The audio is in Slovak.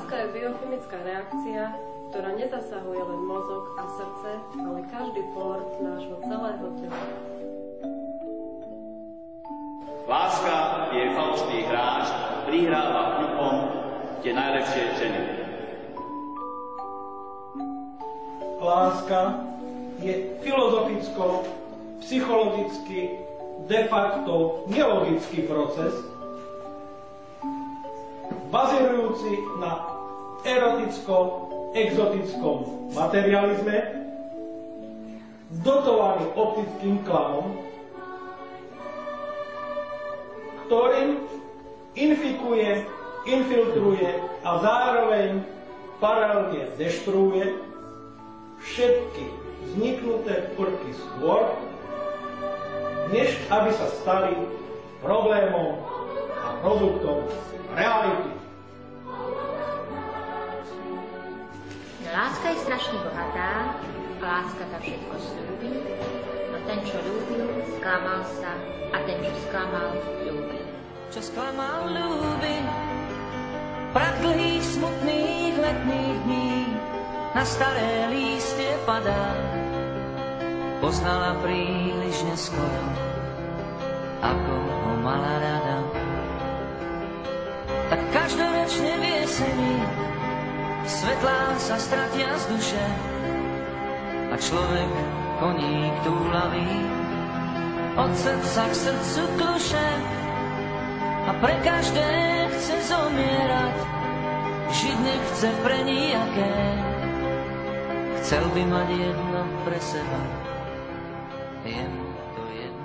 Láska je biochemická reakcia, ktorá nezasahuje len mozog a srdce, ale každý por nášho celého tela. Láska je falošný hráč, prihráva vňupom tie najlepšie ženy. Láska je filozoficko, psychologicky, de facto nelogický proces, bazírujúci na eroticko-exotickom materializme, dotovaný optickým klamom, ktorým infikuje, infiltruje a zároveň paralelne deštruuje všetky vzniknuté prvky skôr, než aby sa stali problémom a produktom reality. Láska je strašne bohatá, láska tá všetko slúbi, no ten, čo ľúbil, sklamal sa a ten, čo sklamal, ľúbi. Čo sklamal, ľúbi, prach dlhých, smutných letných dní na staré lístie padá. Poznala príliš neskoro, ako ho mala rada. Tak každoročne v jeseni svetlá sa stratia z duše a človek koník túlavý od srdca k srdcu kluše a pre každé chce zomierať, žiť nechce pre nijaké, chcel by mať jedno pre seba, je mu to jedno.